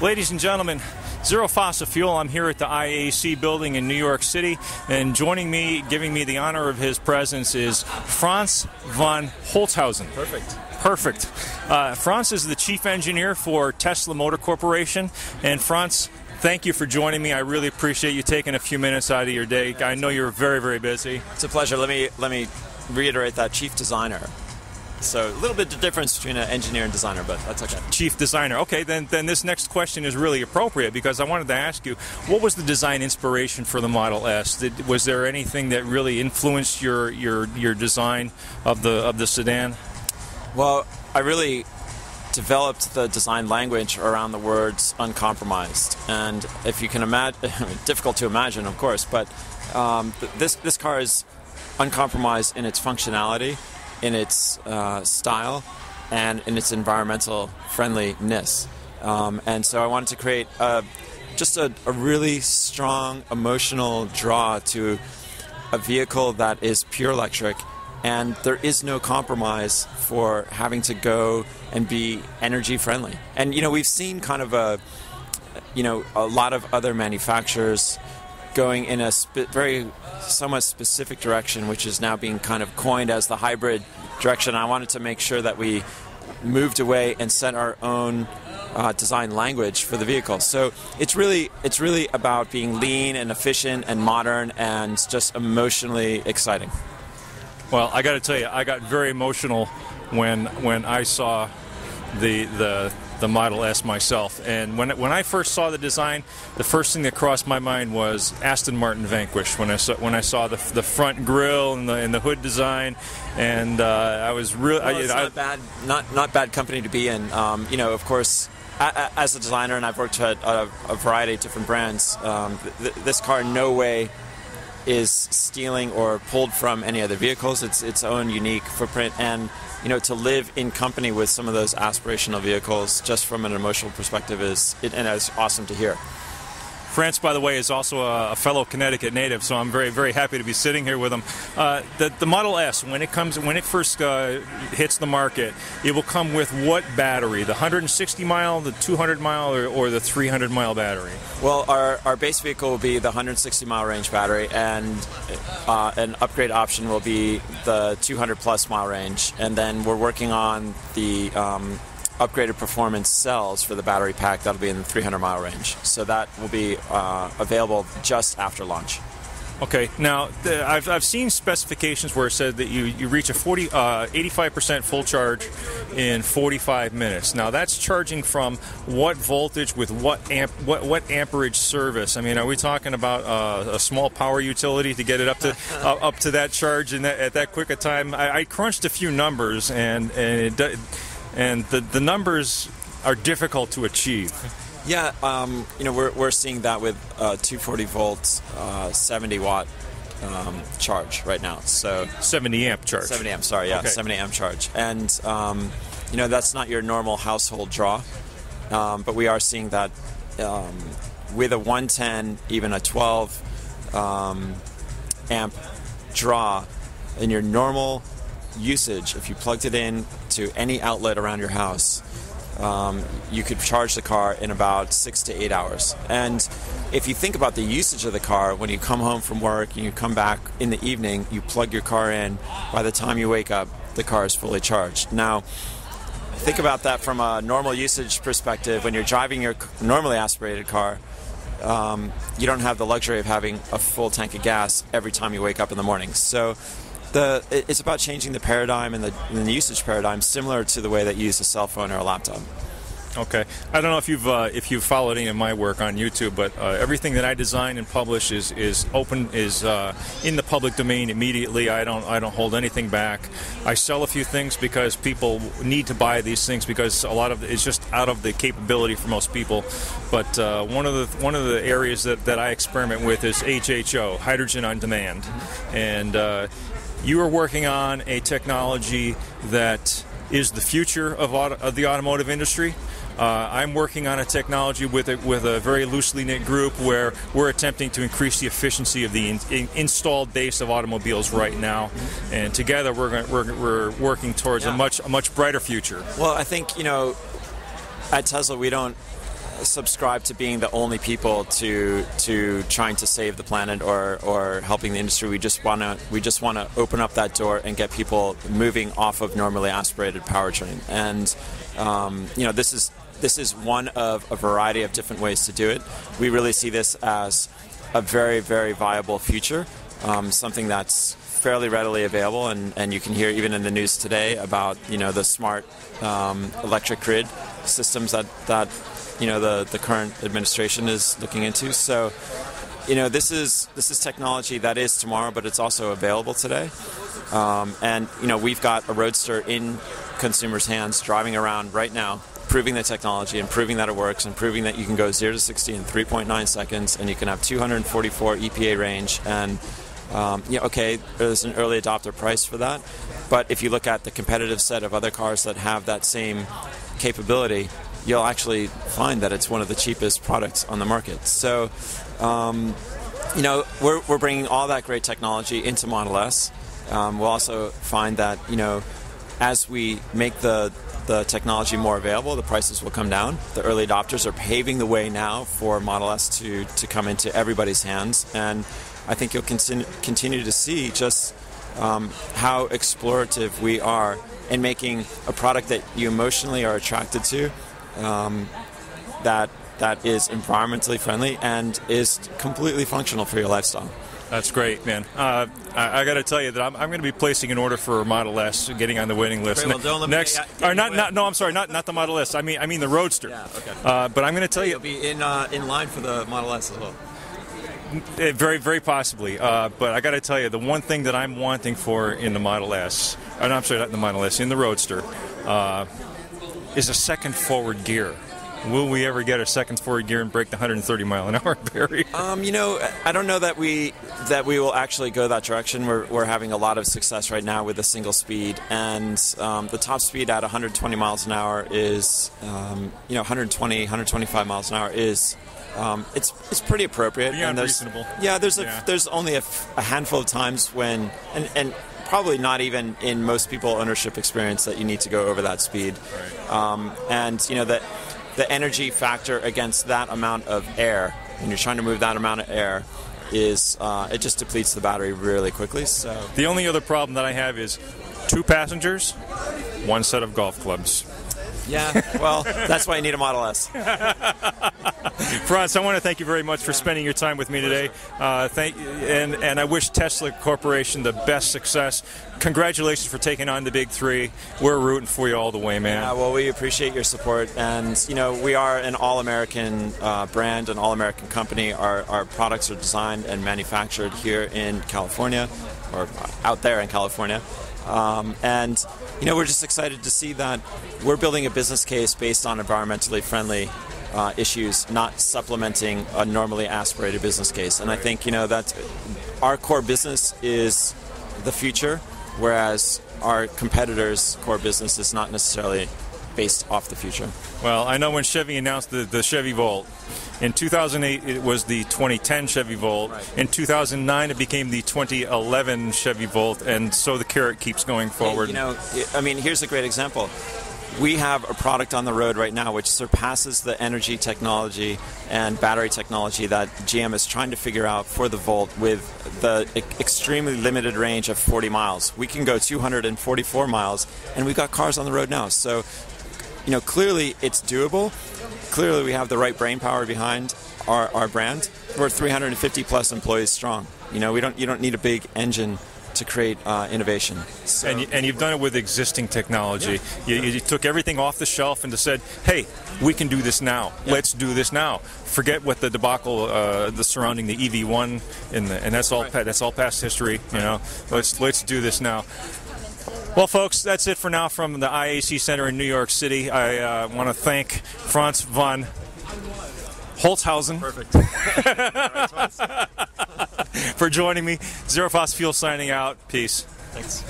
Ladies and gentlemen, Zero Fossil Fuel. I'm here at the IAC building in New York City, and joining me, giving me the honor of his presence, is Franz von Holzhausen. Perfect. Franz is the chief engineer for Tesla Motor Corporation, and Franz, thank you for joining me. I really appreciate you taking a few minutes out of your day. I know you're very, very busy. It's a pleasure. Let me reiterate that, chief designer. So a little bit the difference between an engineer and designer, but that's okay. Chief designer. Okay, then this next question is really appropriate, because I wanted to ask you, what was the design inspiration for the Model S? Was there anything that really influenced your design of the sedan? Well, I really developed the design language around the words uncompromised, and if you can imagine, difficult to imagine, of course, but this car is uncompromised in its functionality, in its style, and in its environmental friendliness. And so I wanted to create just a really strong emotional draw to a vehicle that is pure electric, and there is no compromise for having to go and be energy friendly. And we've seen kind of a lot of other manufacturers going in a very somewhat specific direction, which is now being kind of coined as the hybrid direction. I wanted to make sure that we moved away and set our own design language for the vehicle. So it's really about being lean and efficient and modern and just emotionally exciting. Well, I got to tell you, I got very emotional when I saw the Model S myself, and when I first saw the design, the first thing that crossed my mind was Aston Martin Vanquish. When I saw the front grille and the hood design, and I was really not bad company to be in. Of course, as a designer, and I've worked at a variety of different brands. This car in no way is stealing or pulled from any other vehicles. It's its own unique footprint, and to live in company with some of those aspirational vehicles, just from an emotional perspective, is awesome to hear. Franz, by the way, is also a fellow Connecticut native, so I'm very, very happy to be sitting here with him. The Model S, when it first hits the market, it will come with what battery? The 160 mile, the 200 mile, or the 300 mile battery? Well, our base vehicle will be the 160 mile range battery, and an upgrade option will be the 200 plus mile range. And then we're working on the upgraded performance cells for the battery pack that'll be in the 300 mile range. So that will be available just after launch. Okay. Now, I've seen specifications where it said that you reach a 85% full charge in 45 minutes. Now, that's charging from what voltage with what amperage service? I mean, are we talking about a small power utility to get it up to that charge at that quick a time? I crunched a few numbers, and the numbers are difficult to achieve. Yeah, we're seeing that with 240 volts, 70 watt charge right now. So 70 amp charge. 70 amp, sorry, yeah, okay. 70 amp charge. And that's not your normal household draw, but we are seeing that with a 110, even a 12 amp draw in your normal usage. If you plugged it in to any outlet around your house, you could charge the car in about 6 to 8 hours. And if you think about the usage of the car, when you come home from work and you come back in the evening, you plug your car in. By the time you wake up, the car is fully charged. Now, think about that from a normal usage perspective. When you're driving your normally aspirated car, you don't have the luxury of having a full tank of gas every time you wake up in the morning. So it's about changing the paradigm and the usage paradigm, similar to the way that you use a cell phone or a laptop. Okay, I don't know if you've followed any of my work on YouTube, but everything that I design and publish is open, is in the public domain immediately. I don't hold anything back. I sell a few things because people need to buy these things, because a lot of it's just out of the capability for most people. But one of the areas that I experiment with is HHO, hydrogen on demand, and you are working on a technology that is the future of the automotive industry. I'm working on a technology with a very loosely knit group where we're attempting to increase the efficiency of the installed base of automobiles right now, and together we're working towards a much brighter future. Well, I think at Tesla we don't subscribe to being the only people to trying to save the planet or helping the industry. We just want to open up that door and get people moving off of normally aspirated powertrain. And this is one of a variety of different ways to do it. We really see this as a very, very viable future, something that's fairly readily available, and you can hear even in the news today about the smart electric grid systems that the current administration is looking into. So this is technology that is tomorrow, but it's also available today. And we've got a Roadster in consumers' hands driving around right now, proving the technology and proving that it works and proving that you can go 0 to 60 in 3.9 seconds and you can have 244 EPA range. And okay, there's an early adopter price for that, but if you look at the competitive set of other cars that have that same capability, you'll actually find that it's one of the cheapest products on the market. So we're bringing all that great technology into Model S. We'll also find that as we make the technology more available, the prices will come down. The early adopters are paving the way now for Model S to come into everybody's hands, and I think you'll continue to see just how explorative we are in making a product that you emotionally are attracted to, that is environmentally friendly and is completely functional for your lifestyle. That's great, man. I got to tell you that I'm going to be placing an order for a Model S, getting on the waiting list. Well, don't let next, me or no, I'm sorry, not the Model S. I mean the Roadster. Yeah, okay. But I'm going to tell you, you'll be in line for the Model S as well. Very, very possibly. But I got to tell you, the one thing that I'm wanting for in the Model S, I'm sorry, not in the Model S, in the Roadster, is a second forward gear. Will we ever get a second forward gear and break the 130 mile an hour barrier? I don't know that we will actually go that direction. We're having a lot of success right now with a single speed, and the top speed at 120 miles an hour is 120, 125 miles an hour is it's pretty appropriate. Beyond and reasonable. Yeah, there's only a handful of times when and probably not even in most people ownership experience that you need to go over that speed. Right. And the energy factor against that amount of air, when you're trying to move that amount of air, is it just depletes the battery really quickly. So the only other problem that I have is 2 passengers, 1 set of golf clubs. Yeah, well, that's why you need a Model S. Franz, I want to thank you very much for spending your time with me today. And I wish Tesla Corporation the best success. Congratulations for taking on the Big Three. We're rooting for you all the way, man. Yeah, well, we appreciate your support. And, we are an all-American brand, an all-American company. Our products are designed and manufactured here in California, or out there in California. And we're just excited to see that we're building a business case based on environmentally friendly issues, not supplementing a normally aspirated business case. And I think that our core business is the future, whereas our competitors' core business is not necessarily based off the future. Well, I know when Chevy announced the Chevy Volt, in 2008 it was the 2010 Chevy Volt. Right. In 2009 it became the 2011 Chevy Volt, and so the carrot keeps going forward. Hey, here's a great example. We have a product on the road right now which surpasses the energy technology and battery technology that GM is trying to figure out for the Volt with the extremely limited range of 40 miles. We can go 244 miles, and we've got cars on the road now. So, clearly it's doable. Clearly we have the right brain power behind our brand. We're 350 plus employees strong. You don't need a big engine to create innovation. So, and you've done it with existing technology. Yeah. You took everything off the shelf and just said, hey, we can do this now. Yeah. Let's do this now. Forget what the debacle surrounding the EV1 and that's all right. That's all past history. Let's do this now. Well, folks, that's it for now from the IAC Center in New York City. I want to thank Franz von Holzhausen. Perfect. For joining me. Zero Fossil Fuel signing out. Peace. Thanks.